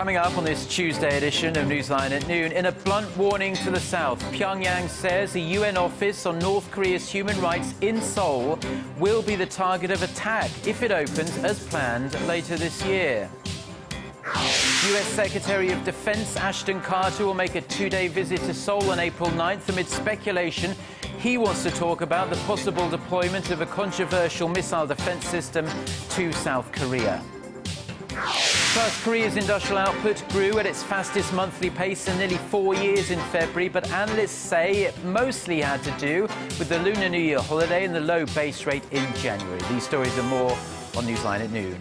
Coming up on this Tuesday edition of Newsline at noon, in a blunt warning to the South, Pyongyang says the UN office on North Korea's human rights in Seoul will be the target of attack if it opens as planned later this year. U.S. Secretary of Defense Ashton Carter will make a two-day visit to Seoul on April 9th amid speculation he wants to talk about the possible deployment of a controversial missile defense system to South Korea. South Korea's industrial output grew at its fastest monthly pace in nearly 4 years in February, but analysts say it mostly had to do with the Lunar New Year holiday and the low base rate in January. These stories and more on Newsline at noon.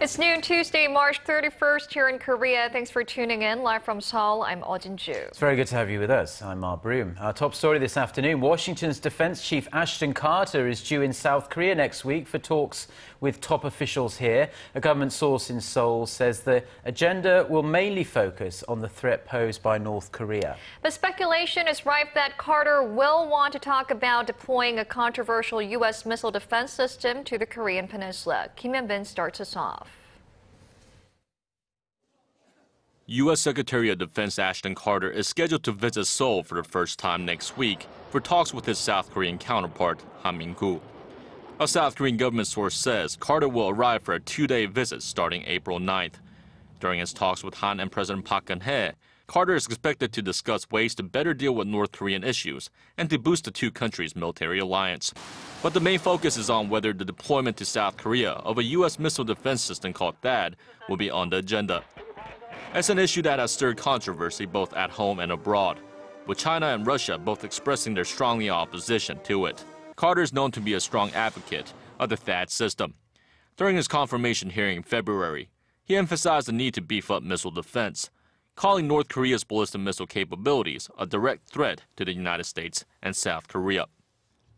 It's noon Tuesday, March 31st here in Korea. Thanks for tuning in. Live from Seoul, I'm Eoh Jin-joo. It's very good to have you with us. I'm Mark Broom. Our top story this afternoon, Washington's Defense Chief Ashton Carter is due in South Korea next week for talks with top officials here. A government source in Seoul says the agenda will mainly focus on the threat posed by North Korea. But speculation is rife that Carter will want to talk about deploying a controversial U.S. missile defense system to the Korean peninsula. Kim Hyun-bin starts us off. U.S. Secretary of Defense Ashton Carter is scheduled to visit Seoul for the first time next week for talks with his South Korean counterpart, Han Min-gu. A South Korean government source says Carter will arrive for a two-day visit starting April 9th. During his talks with Han and President Park Geun-hye, Carter is expected to discuss ways to better deal with North Korean issues and to boost the two countries' military alliance. But the main focus is on whether the deployment to South Korea of a U.S. missile defense system called THAAD will be on the agenda. It's an issue that has stirred controversy both at home and abroad, with China and Russia both expressing their strongly opposition to it. Carter is known to be a strong advocate of the THAAD system. During his confirmation hearing in February, he emphasized the need to beef up missile defense, calling North Korea's ballistic missile capabilities a direct threat to the United States and South Korea.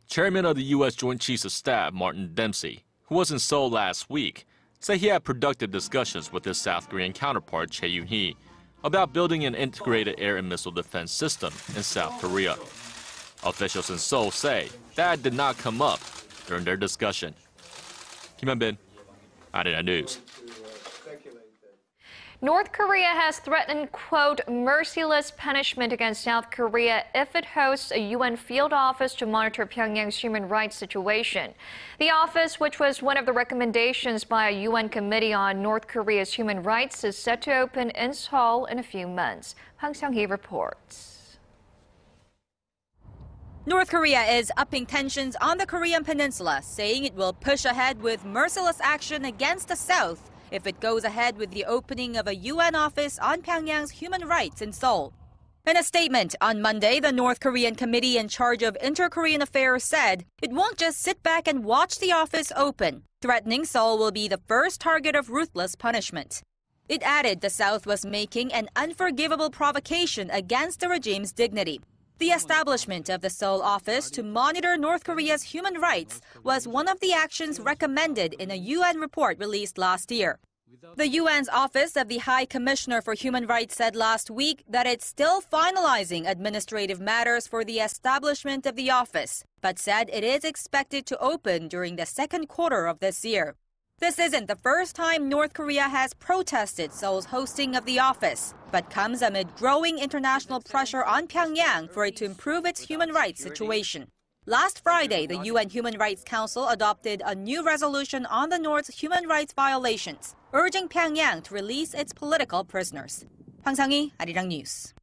Chairman of the U.S. Joint Chiefs of Staff, Martin Dempsey, who was in Seoul last week, said he had productive discussions with his South Korean counterpart, Chae Yoon-hee, about building an integrated air and missile defense system in South Korea. Officials in Seoul say that did not come up during their discussion. Kim Hyun-bin, Arirang News. North Korea has threatened, quote, merciless punishment against South Korea if it hosts a UN field office to monitor Pyongyang's human rights situation. The office, which was one of the recommendations by a UN committee on North Korea's human rights, is set to open in Seoul in a few months. Hwang Seong-hee reports. North Korea is upping tensions on the Korean peninsula, saying it will push ahead with merciless action against the South if it goes ahead with the opening of a UN office on Pyongyang's human rights in Seoul. In a statement on Monday, the North Korean committee in charge of inter-Korean affairs said it won't just sit back and watch the office open, threatening Seoul will be the first target of ruthless punishment. It added the South was making an unforgivable provocation against the regime's dignity. The establishment of the Seoul office to monitor North Korea's human rights was one of the actions recommended in a UN report released last year. The UN's Office of the High Commissioner for Human Rights said last week that it's still finalizing administrative matters for the establishment of the office, but said it is expected to open during the second quarter of this year. This isn't the first time North Korea has protested Seoul's hosting of the office, but comes amid growing international pressure on Pyongyang for it to improve its human rights situation. Last Friday, the UN Human Rights Council adopted a new resolution on the North's human rights violations, urging Pyongyang to release its political prisoners. Hwang Seong-hee, Arirang News.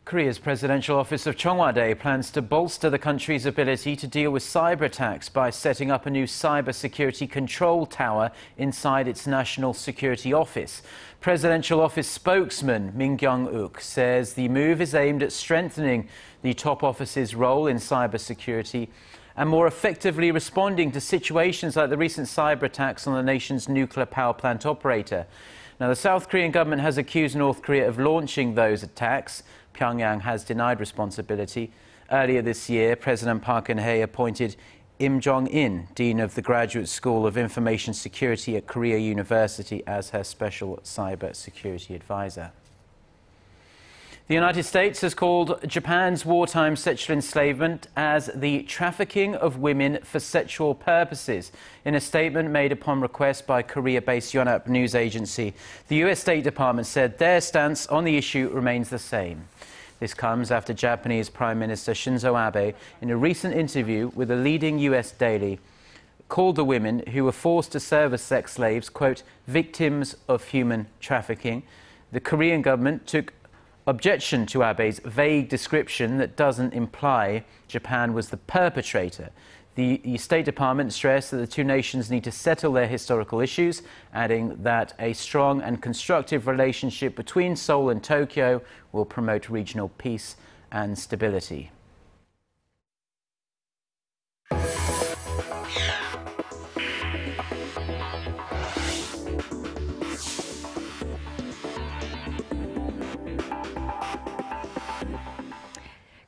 Korea's presidential office of Cheong Wa Dae plans to bolster the country's ability to deal with cyber attacks by setting up a new cybersecurity control tower inside its national security office. Presidential office spokesman Min Kyung-uk says the move is aimed at strengthening the top office's role in cybersecurity and more effectively responding to situations like the recent cyber attacks on the nation's nuclear power plant operator. Now, the South Korean government has accused North Korea of launching those attacks. Pyongyang has denied responsibility. Earlier this year, President Park Geun-hye appointed Im Jong-in, Dean of the Graduate School of Information Security at Korea University, as her special cybersecurity advisor. The United States has called Japan's wartime sexual enslavement as the trafficking of women for sexual purposes. In a statement made upon request by Korea-based Yonhap news agency, the U.S. State Department said their stance on the issue remains the same. This comes after Japanese Prime Minister Shinzo Abe, in a recent interview with a leading U.S. daily, called the women who were forced to serve as sex slaves, quote, victims of human trafficking. The Korean government took objection to Abe's vague description that doesn't imply Japan was the perpetrator. The State Department stressed that the two nations need to settle their historical issues, adding that a strong and constructive relationship between Seoul and Tokyo will promote regional peace and stability.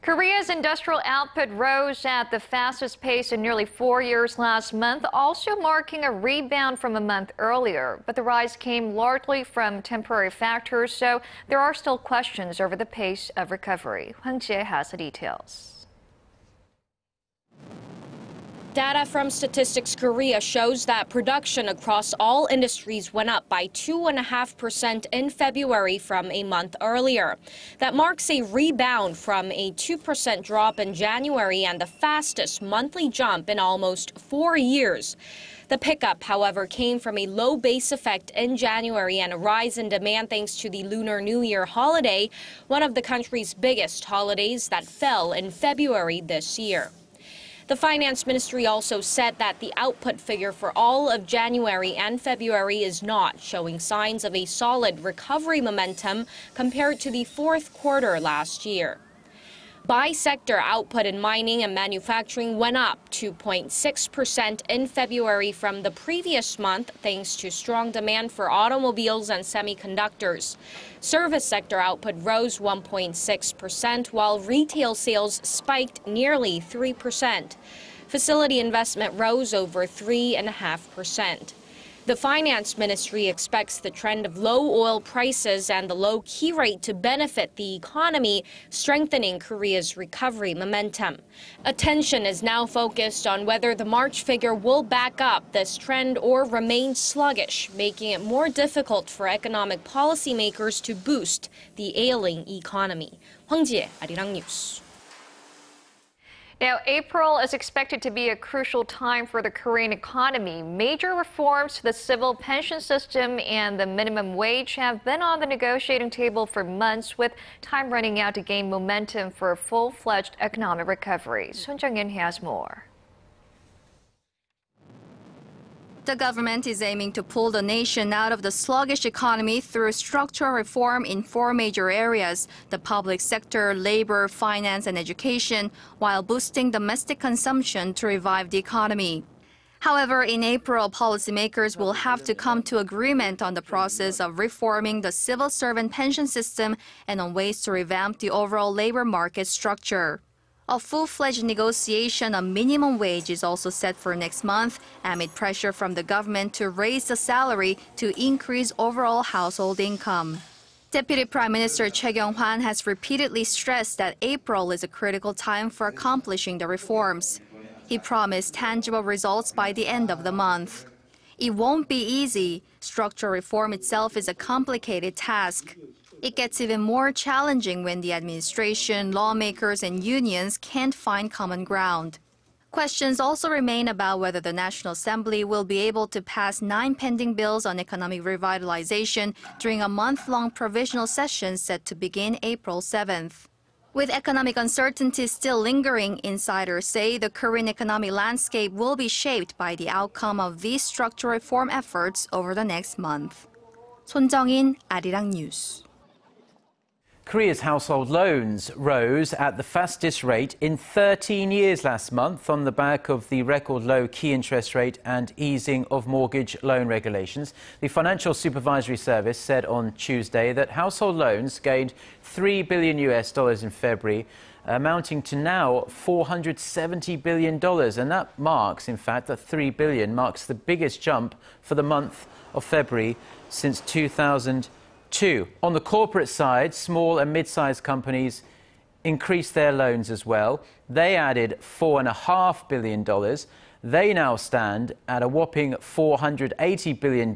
Korea's industrial output rose at the fastest pace in nearly 4 years last month, also marking a rebound from a month earlier. But the rise came largely from temporary factors, so there are still questions over the pace of recovery. Hwang Jie has the details. Data from Statistics Korea shows that production across all industries went up by 2.5% in February from a month earlier. That marks a rebound from a 2% drop in January and the fastest monthly jump in almost 4 years. The pickup, however, came from a low base effect in January and a rise in demand thanks to the Lunar New Year holiday, one of the country's biggest holidays that fell in February this year. The Finance Ministry also said that the output figure for all of January and February is not showing signs of a solid recovery momentum compared to the fourth quarter last year. By sector, output in mining and manufacturing went up 2.6% in February from the previous month, thanks to strong demand for automobiles and semiconductors. Service sector output rose 1.6%, while retail sales spiked nearly 3%. Facility investment rose over 3.5%. The Finance Ministry expects the trend of low oil prices and the low key rate to benefit the economy, strengthening Korea's recovery momentum. Attention is now focused on whether the March figure will back up this trend or remain sluggish, making it more difficult for economic policymakers to boost the ailing economy. Hwang Jie, Arirang News. Now, April is expected to be a crucial time for the Korean economy. Major reforms to the civil pension system and the minimum wage have been on the negotiating table for months, with time running out to gain momentum for a full-fledged economic recovery. Sun Jung-in has more. The government is aiming to pull the nation out of the sluggish economy through structural reform in 4 major areas: the public sector, labor, finance, and education, while boosting domestic consumption to revive the economy. However, in April, policymakers will have to come to agreement on the process of reforming the civil servant pension system and on ways to revamp the overall labor market structure. A full-fledged negotiation on minimum wage is also set for next month, amid pressure from the government to raise the salary to increase overall household income. Deputy Prime Minister Choi Kyung-hwan has repeatedly stressed that April is a critical time for accomplishing the reforms. He promised tangible results by the end of the month. It won't be easy. Structural reform itself is a complicated task. It gets even more challenging when the administration, lawmakers, and unions can't find common ground. Questions also remain about whether the National Assembly will be able to pass 9 pending bills on economic revitalization during a month-long provisional session set to begin April 7th. With economic uncertainty still lingering, insiders say the Korean economic landscape will be shaped by the outcome of these structural reform efforts over the next month. Son Jung-in, Arirang News. Korea's household loans rose at the fastest rate in 13 years last month on the back of the record low key interest rate and easing of mortgage loan regulations. The Financial Supervisory Service said on Tuesday that household loans gained $3 billion in February, amounting to now $470 billion. And that marks, in fact, that $3 billion marks the biggest jump for the month of February since 2002. On the corporate side, small and mid-sized companies increased their loans as well. They added $4.5 billion. They now stand at a whopping $480 billion.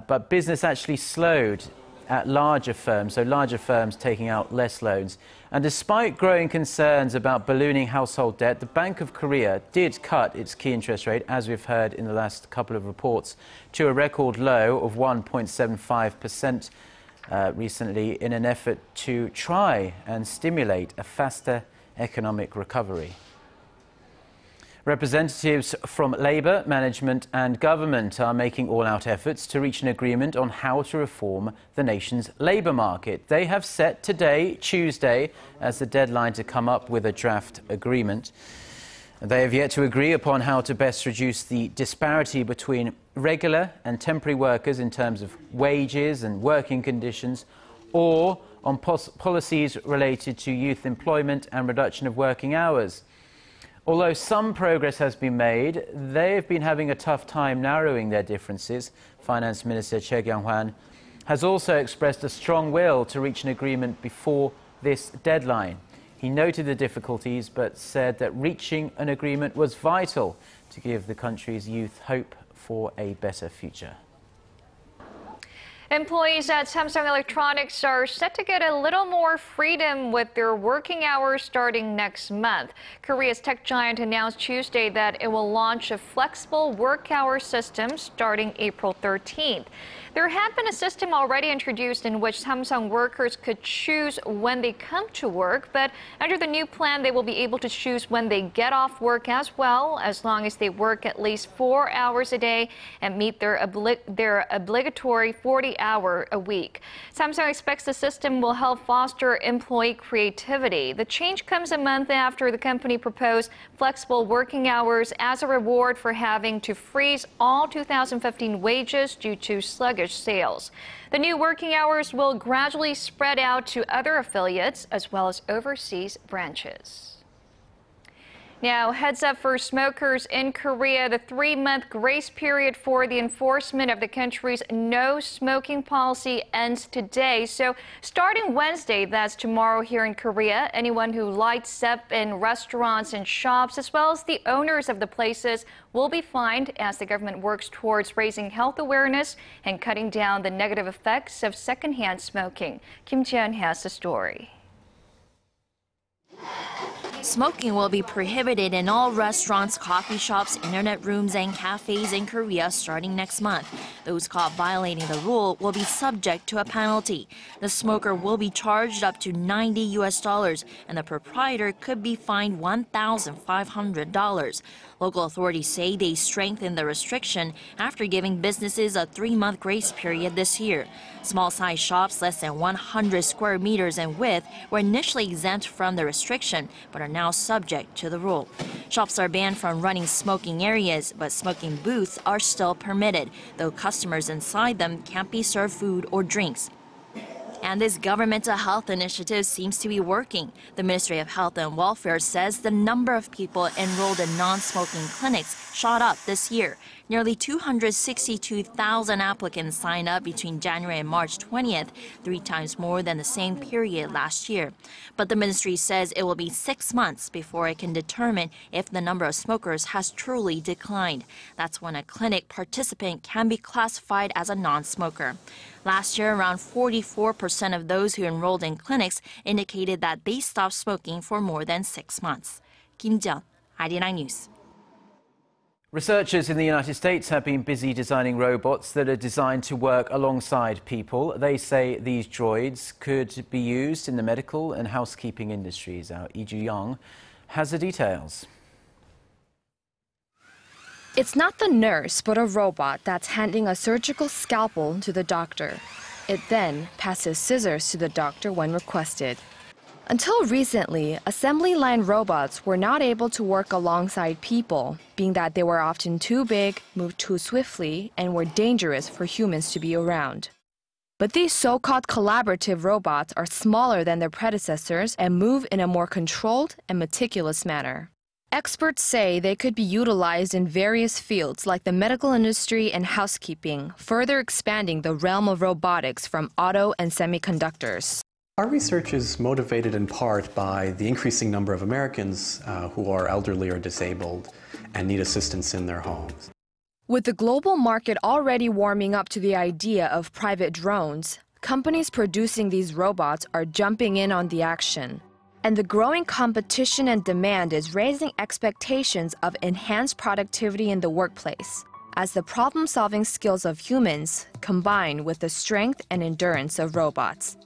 But business actually slowed at larger firms, so larger firms taking out less loans. And despite growing concerns about ballooning household debt, the Bank of Korea did cut its key interest rate, as we've heard in the last couple of reports, to a record low of 1.75% recently in an effort to try and stimulate a faster economic recovery. Representatives from Labour, management and government are making all-out efforts to reach an agreement on how to reform the nation's labour market. They have set today, Tuesday, as the deadline to come up with a draft agreement. They have yet to agree upon how to best reduce the disparity between regular and temporary workers in terms of wages and working conditions, or on policies related to youth employment and reduction of working hours. Although some progress has been made, they have been having a tough time narrowing their differences. Finance Minister Cheong Wa Dae has also expressed a strong will to reach an agreement before this deadline. He noted the difficulties but said that reaching an agreement was vital to give the country's youth hope for a better future. Employees at Samsung Electronics are set to get a little more freedom with their working hours starting next month. Korea's tech giant announced Tuesday that it will launch a flexible work hour system starting April 13th. There had been a system already introduced in which Samsung workers could choose when they come to work, but under the new plan, they will be able to choose when they get off work as well, as long as they work at least 4 hours a day and meet their obligatory 40-hour a week. Samsung expects the system will help foster employee creativity. The change comes a month after the company proposed flexible working hours as a reward for having to freeze all 2015 wages due to sluggish sales. The new working hours will gradually spread out to other affiliates as well as overseas branches. Now, heads up for smokers in Korea. The 3-month grace period for the enforcement of the country's no smoking policy ends today. So starting Wednesday, that's tomorrow here in Korea, anyone who lights up in restaurants and shops, as well as the owners of the places, will be fined as the government works towards raising health awareness and cutting down the negative effects of secondhand smoking. Kim Ji-yeon has the story. Smoking will be prohibited in all restaurants, coffee shops, internet rooms, and cafes in Korea starting next month. Those caught violating the rule will be subject to a penalty. The smoker will be charged up to $90, and the proprietor could be fined $1,500. Local authorities say they strengthened the restriction after giving businesses a 3-month grace period this year. Small-sized shops less than 100 square meters in width were initially exempt from the restriction, but are now subject to the rule. Shops are banned from running smoking areas, but smoking booths are still permitted, though customers inside them can't be served food or drinks. And this governmental health initiative seems to be working. The Ministry of Health and Welfare says the number of people enrolled in non-smoking clinics shot up this year. Nearly 262,000 applicants signed up between January and March 20th, 3 times more than the same period last year. But the ministry says it will be 6 months before it can determine if the number of smokers has truly declined. That's when a clinic participant can be classified as a non-smoker. Last year, around 44% of those who enrolled in clinics indicated that they stopped smoking for more than 6 months. Kim Ji-yeon, Arirang News. Researchers in the United States have been busy designing robots that are designed to work alongside people. They say these droids could be used in the medical and housekeeping industries. Our Eoh Jin-joo has the details. It's not the nurse, but a robot that's handing a surgical scalpel to the doctor. It then passes scissors to the doctor when requested. Until recently, assembly line robots were not able to work alongside people, being that they were often too big, moved too swiftly, and were dangerous for humans to be around. But these so-called collaborative robots are smaller than their predecessors and move in a more controlled and meticulous manner. Experts say they could be utilized in various fields like the medical industry and housekeeping, further expanding the realm of robotics from auto and semiconductors. Our research is motivated in part by the increasing number of Americans who are elderly or disabled and need assistance in their homes. With the global market already warming up to the idea of private drones, companies producing these robots are jumping in on the action. And the growing competition and demand is raising expectations of enhanced productivity in the workplace, as the problem-solving skills of humans combine with the strength and endurance of robots.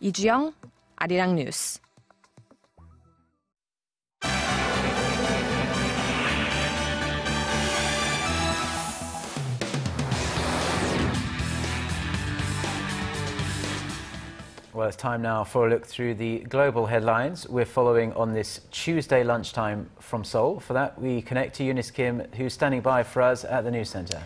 Eoh Jin-joo, Arirang News. Well, it's time now for a look through the global headlines we're following on this Tuesday lunchtime from Seoul. For that, we connect to Eunice Kim, who's standing by for us at the news center.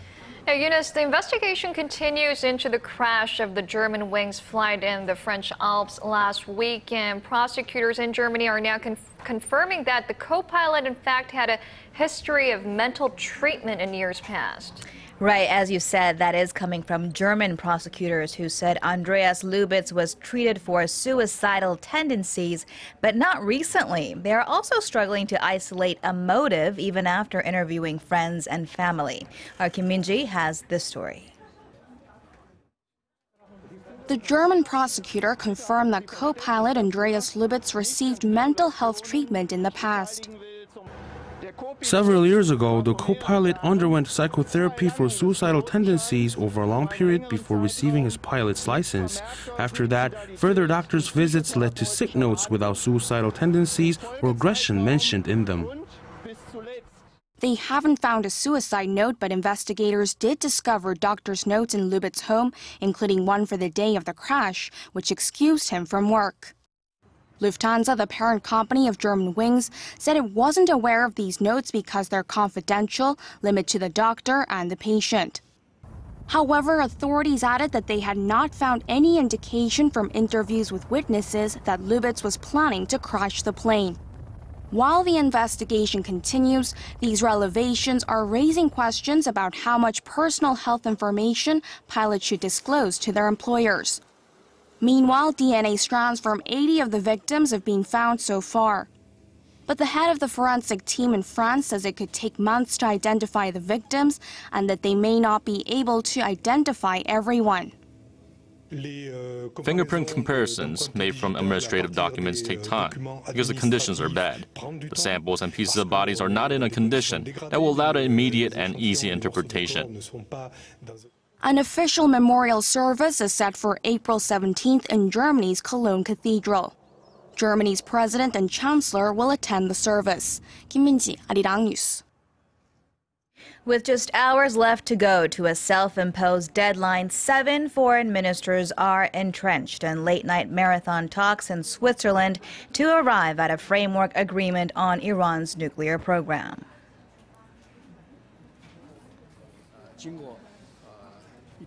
Now, Eunice, the investigation continues into the crash of the Germanwings flight in the French Alps last week, and prosecutors in Germany are now confirming that the co-pilot, in fact, had a history of mental treatment in years past. Right, as you said, that is coming from German prosecutors who said Andreas Lubitz was treated for suicidal tendencies, but not recently. They are also struggling to isolate a motive even after interviewing friends and family. Our Kim Min-ji has this story. The German prosecutor confirmed that co-pilot Andreas Lubitz received mental health treatment in the past. Several years ago, the co-pilot underwent psychotherapy for suicidal tendencies over a long period before receiving his pilot's license. After that, further doctor's visits led to sick notes without suicidal tendencies or aggression mentioned in them. They haven't found a suicide note, but investigators did discover doctor's notes in Lubitz's home, including one for the day of the crash, which excused him from work. Lufthansa, the parent company of Germanwings, said it wasn't aware of these notes because they're confidential, limited to the doctor and the patient. However, authorities added that they had not found any indication from interviews with witnesses that Lubitz was planning to crash the plane. While the investigation continues, these revelations are raising questions about how much personal health information pilots should disclose to their employers. Meanwhile, DNA strands from 80 of the victims have been found so far. But the head of the forensic team in France says it could take months to identify the victims and that they may not be able to identify everyone. Fingerprint comparisons made from administrative documents take time because the conditions are bad. The samples and pieces of bodies are not in a condition that will allow the immediate and easy interpretation. An official memorial service is set for April 17th in Germany's Cologne Cathedral. Germany's president and chancellor will attend the service. Kim Min-ji, Arirang News. With just hours left to go to a self-imposed deadline, 7 foreign ministers are entrenched in late-night marathon talks in Switzerland to arrive at a framework agreement on Iran's nuclear program.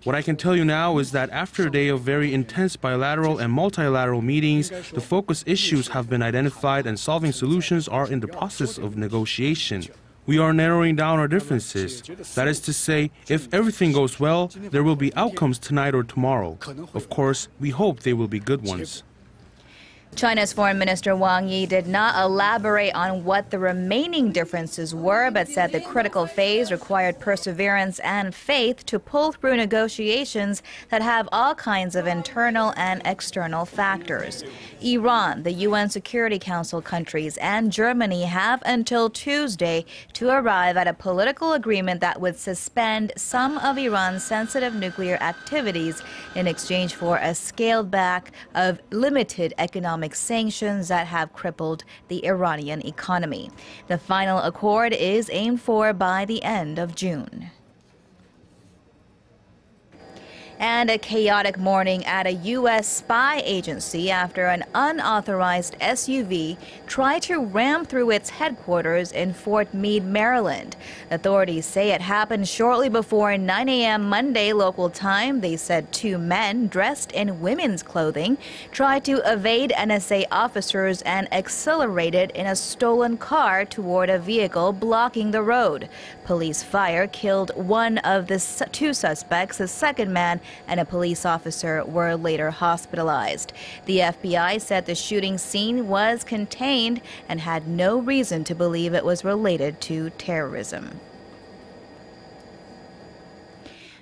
What I can tell you now is that after a day of very intense bilateral and multilateral meetings, the focus issues have been identified and solving solutions are in the process of negotiation. We are narrowing down our differences. That is to say, if everything goes well, there will be outcomes tonight or tomorrow. Of course, we hope they will be good ones. China's Foreign Minister Wang Yi did not elaborate on what the remaining differences were, but said the critical phase required perseverance and faith to pull through negotiations that have all kinds of internal and external factors. Iran, the UN Security Council countries, and Germany have until Tuesday to arrive at a political agreement that would suspend some of Iran's sensitive nuclear activities in exchange for a scaled back of limited economic sanctions that have crippled the Iranian economy. The final accord is aimed for by the end of June. And a chaotic morning at a U.S. spy agency after an unauthorized SUV tried to ram through its headquarters in Fort Meade, Maryland. Authorities say it happened shortly before 9 a.m. Monday local time. They said two men dressed in women's clothing tried to evade NSA officers and accelerated in a stolen car toward a vehicle blocking the road. Police fire killed one of the two suspects. The second man and a police officer were later hospitalized. The FBI said the shooting scene was contained and had no reason to believe it was related to terrorism.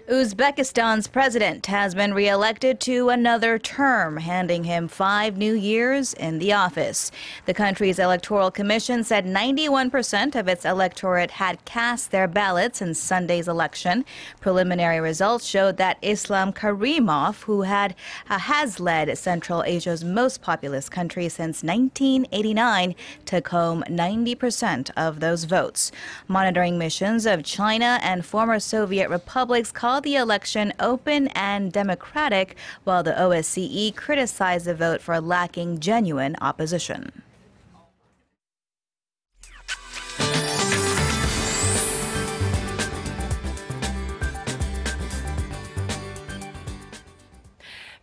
Uzbekistan's president has been re-elected to another term, handing him 5 new years in the office. The country's electoral commission said 91% of its electorate had cast their ballots in Sunday's election. Preliminary results showed that Islam Karimov, who has led Central Asia's most populous country since 1989, took home 90% of those votes. Monitoring missions of China and former Soviet republics called the election open and democratic, while the OSCE criticized the vote for lacking genuine opposition.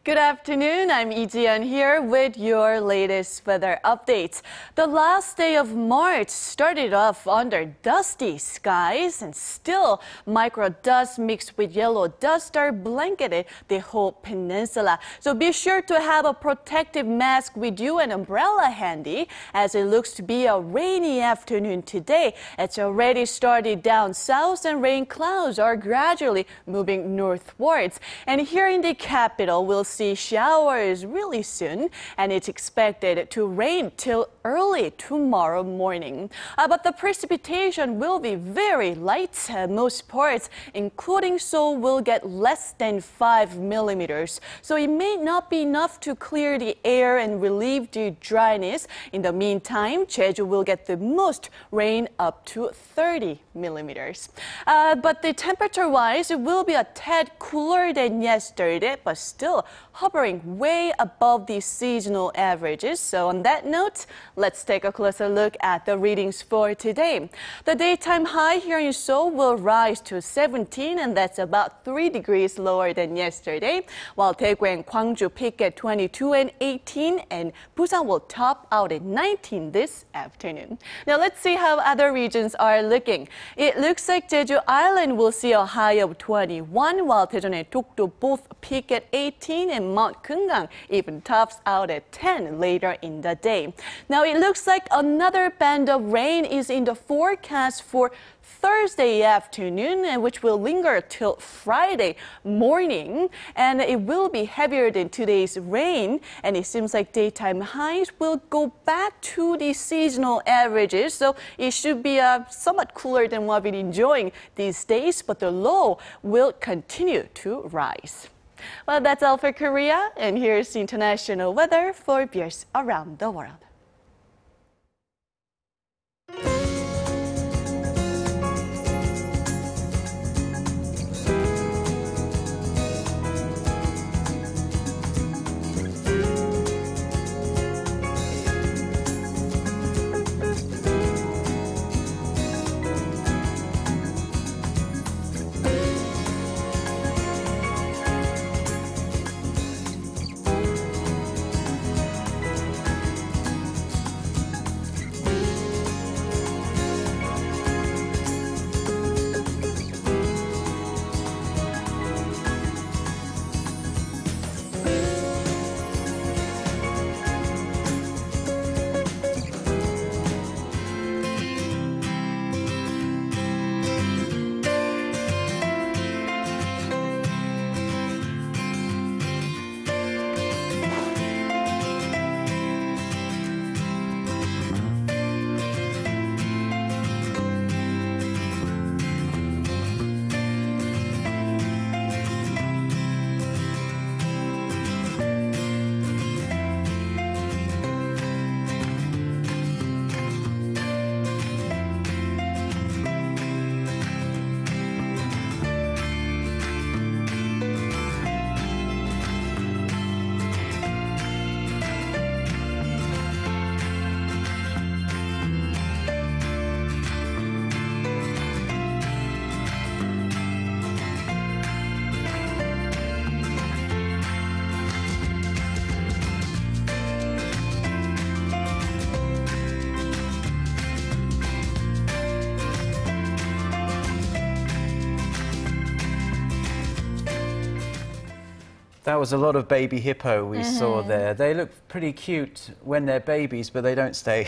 Good afternoon, I'm Lee Ji-yeon here with your latest weather updates. The last day of March started off under dusty skies, and still micro dust mixed with yellow dust are blanketed the whole peninsula. So be sure to have a protective mask with you and umbrella handy, as it looks to be a rainy afternoon today. It's already started down south, and rain clouds are gradually moving northwards. And here in the capital, we'll see showers really soon, and it's expected to rain till early tomorrow morning. But the precipitation will be very light. Most parts, including Seoul, will get less than 5 millimeters. So it may not be enough to clear the air and relieve the dryness. In the meantime, Jeju will get the most rain, up to 30 millimeters. But the temperature-wise, it will be a tad cooler than yesterday, but still hovering way above the seasonal averages. So on that note, let's take a closer look at the readings for today. The daytime high here in Seoul will rise to 17, and that's about 3 degrees lower than yesterday, while Daegu and Gwangju peak at 22 and 18, and Busan will top out at 19 this afternoon. Now let's see how other regions are looking. It looks like Jeju Island will see a high of 21, while Daejeon and Dokdo both peak at 18, and Mount Kumgang even tops out at 10 later in the day. Now it looks like another band of rain is in the forecast for Thursday afternoon, which will linger till Friday morning, and it will be heavier than today's rain, and it seems like daytime highs will go back to the seasonal averages, so it should be somewhat cooler than what we're enjoying these days, but the low will continue to rise. Well, that's all for Korea, and here's international weather for viewers around the world. That was a lot of baby hippo we saw there. They look pretty cute when they're babies, but they don't stay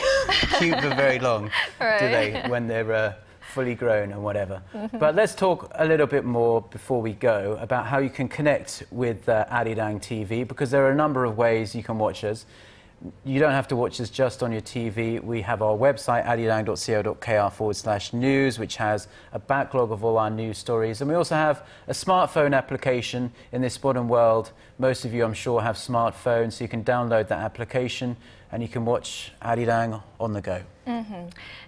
cute for very long, do they, when they're fully grown and whatever. But let's talk a little bit more before we go about how you can connect with Arirang TV, because there are a number of ways you can watch us. You don't have to watch us just on your TV. We have our website, arirang.co.kr/news, which has a backlog of all our news stories. And we also have a smartphone application in this modern world. Most of you, I'm sure, have smartphones, so you can download that application and you can watch Arirang on the go.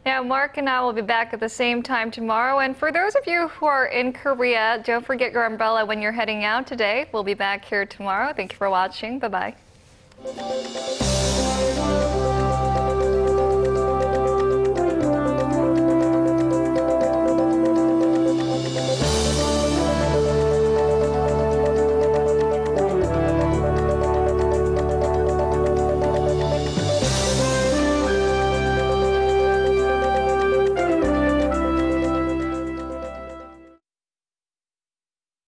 Now, Mark and I will be back at the same time tomorrow. And for those of you who are in Korea, don't forget your umbrella when you're heading out today. We'll be back here tomorrow. Thank you for watching. Bye-bye.